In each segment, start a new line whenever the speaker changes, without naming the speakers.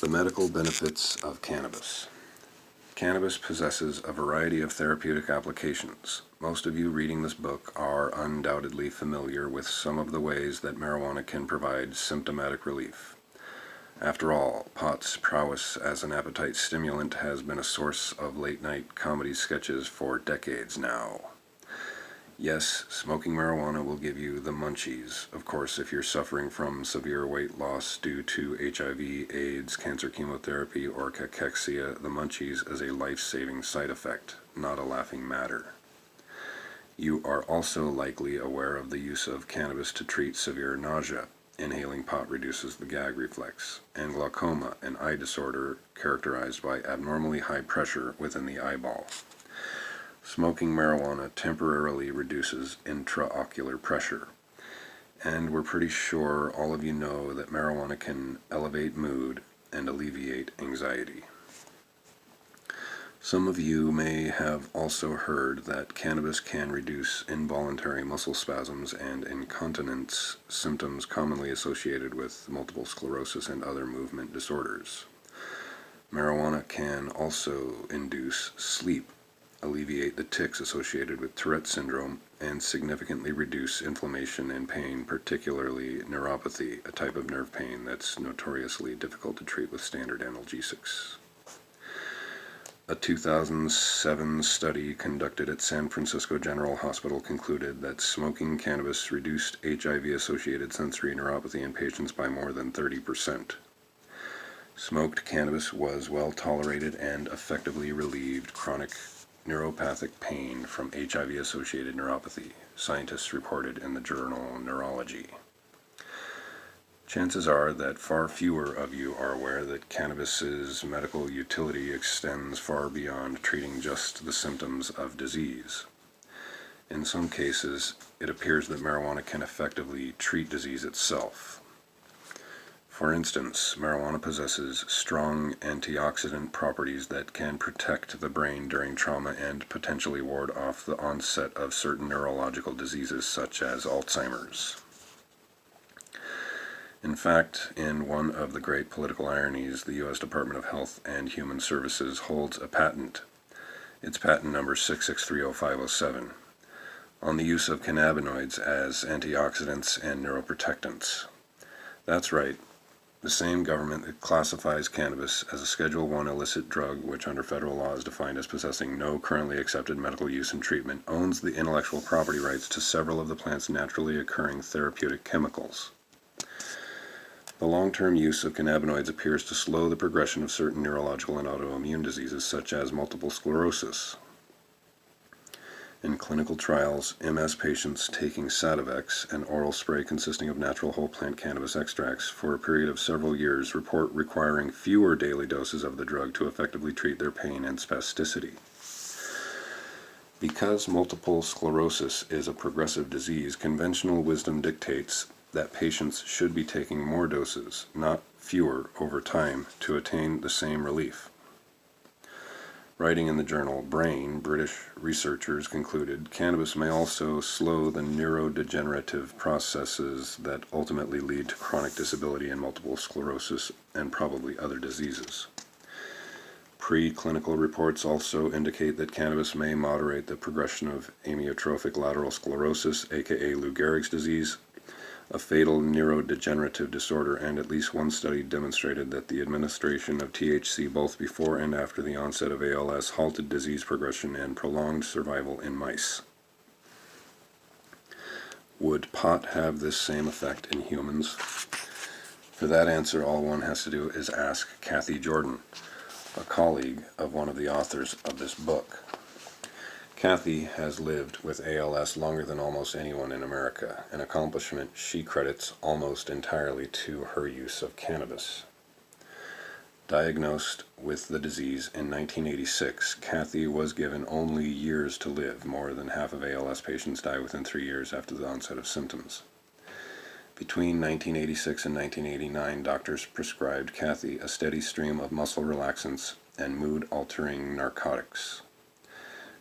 The medical benefits of cannabis. Cannabis possesses a variety of therapeutic applications. Most of you reading this book are undoubtedly familiar with some of the ways that marijuana can provide symptomatic relief. After all, pot's prowess as an appetite stimulant has been a source of late-night comedy sketches for decades now. Yes, smoking marijuana will give you the munchies. Of course, if you're suffering from severe weight loss due to HIV, AIDS, cancer chemotherapy, or cachexia, the munchies is a life-saving side effect, not a laughing matter. You are also likely aware of the use of cannabis to treat severe nausea. Inhaling pot reduces the gag reflex, and glaucoma, an eye disorder characterized by abnormally high pressure within the eyeball. Smoking marijuana temporarily reduces intraocular pressure. And we're pretty sure all of you know that marijuana can elevate mood and alleviate anxiety. Some of you may have also heard that cannabis can reduce involuntary muscle spasms and incontinence, symptoms commonly associated with multiple sclerosis and other movement disorders. Marijuana can also induce sleep, alleviate the tics associated with Tourette syndrome, and significantly reduce inflammation and pain, particularly neuropathy, a type of nerve pain that's notoriously difficult to treat with standard analgesics. A 2007 study conducted at San Francisco General Hospital concluded that smoking cannabis reduced HIV-associated sensory neuropathy in patients by more than 30%. Smoked cannabis was well tolerated and effectively relieved chronic neuropathic pain from HIV-associated neuropathy, scientists reported in the journal Neurology. Chances are that far fewer of you are aware that cannabis's medical utility extends far beyond treating just the symptoms of disease. In some cases, it appears that marijuana can effectively treat disease itself. For instance, marijuana possesses strong antioxidant properties that can protect the brain during trauma and potentially ward off the onset of certain neurological diseases such as Alzheimer's. In fact, in one of the great political ironies, the U.S. Department of Health and Human Services holds a patent, its patent number 6630507, on the use of cannabinoids as antioxidants and neuroprotectants. That's right. The same government that classifies cannabis as a Schedule I illicit drug, which under federal law is defined as possessing no currently accepted medical use and treatment, owns the intellectual property rights to several of the plant's naturally occurring therapeutic chemicals. The long-term use of cannabinoids appears to slow the progression of certain neurological and autoimmune diseases, such as multiple sclerosis. In clinical trials, MS patients taking Sativex, an oral spray consisting of natural whole plant cannabis extracts, for a period of several years report requiring fewer daily doses of the drug to effectively treat their pain and spasticity. Because multiple sclerosis is a progressive disease, conventional wisdom dictates that patients should be taking more doses, not fewer, over time to attain the same relief. Writing in the journal Brain, British researchers concluded cannabis may also slow the neurodegenerative processes that ultimately lead to chronic disability and multiple sclerosis and probably other diseases. Preclinical reports also indicate that cannabis may moderate the progression of amyotrophic lateral sclerosis, aka Lou Gehrig's disease, a fatal neurodegenerative disorder, and at least one study demonstrated that the administration of THC both before and after the onset of ALS halted disease progression and prolonged survival in mice. Would pot have this same effect in humans? For that answer, all one has to do is ask Kathy Jordan, a colleague of one of the authors of this book. Kathy has lived with ALS longer than almost anyone in America, an accomplishment she credits almost entirely to her use of cannabis. Diagnosed with the disease in 1986, Kathy was given only years to live. More than half of ALS patients die within 3 years after the onset of symptoms. Between 1986 and 1989, doctors prescribed Kathy a steady stream of muscle relaxants and mood-altering narcotics.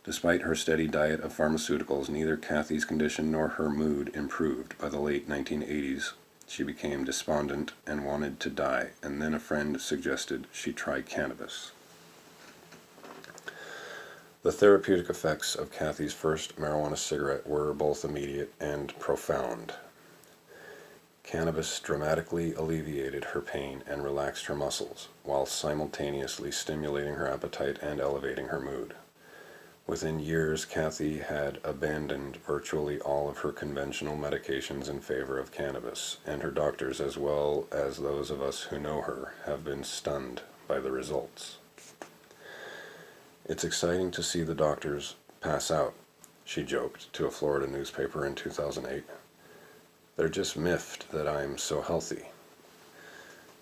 Despite her steady diet of pharmaceuticals, neither Kathy's condition nor her mood improved. By the late 1980s, She became despondent and wanted to die, and then a friend suggested she try cannabis. The therapeutic effects of Kathy's first marijuana cigarette were both immediate and profound. Cannabis dramatically alleviated her pain and relaxed her muscles, while simultaneously stimulating her appetite and elevating her mood. Within years, Kathy had abandoned virtually all of her conventional medications in favor of cannabis, and her doctors, as well as those of us who know her, have been stunned by the results. "It's exciting to see the doctors pass out," she joked to a Florida newspaper in 2008. "They're just miffed that I'm so healthy."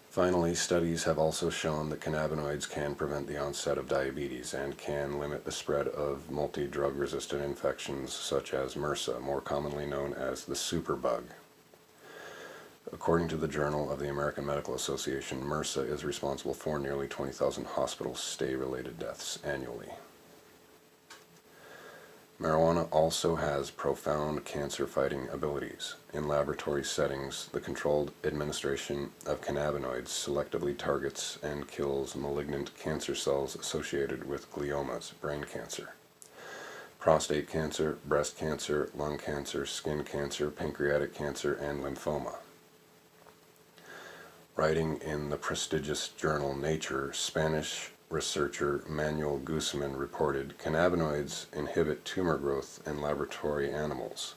Finally, studies have also shown that cannabinoids can prevent the onset of diabetes and can limit the spread of multi-drug resistant infections such as MRSA, more commonly known as the superbug. According to the Journal of the American Medical Association, MRSA is responsible for nearly 20,000 hospital stay-related deaths annually. Marijuana also has profound cancer-fighting abilities. In laboratory settings, the controlled administration of cannabinoids selectively targets and kills malignant cancer cells associated with gliomas, brain cancer, prostate cancer, breast cancer, lung cancer, skin cancer, pancreatic cancer, and lymphoma. Writing in the prestigious journal Nature, Spanish researcher Manuel Guzman reported, "Cannabinoids inhibit tumor growth in laboratory animals.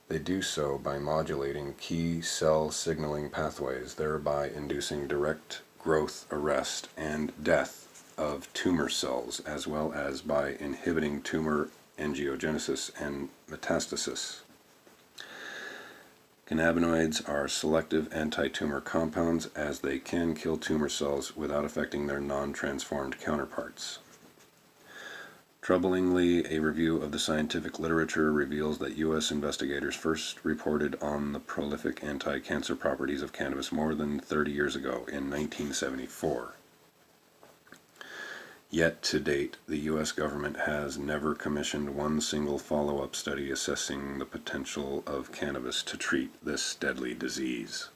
They do so by modulating key cell signaling pathways, thereby inducing direct growth arrest and death of tumor cells, as well as by inhibiting tumor angiogenesis and metastasis. Cannabinoids are selective anti-tumor compounds, as they can kill tumor cells without affecting their non-transformed counterparts." Troublingly, a review of the scientific literature reveals that U.S. investigators first reported on the prolific anti-cancer properties of cannabis more than 30 years ago, in 1974. Yet, to date, the U.S. government has never commissioned one single follow-up study assessing the potential of cannabis to treat this deadly disease.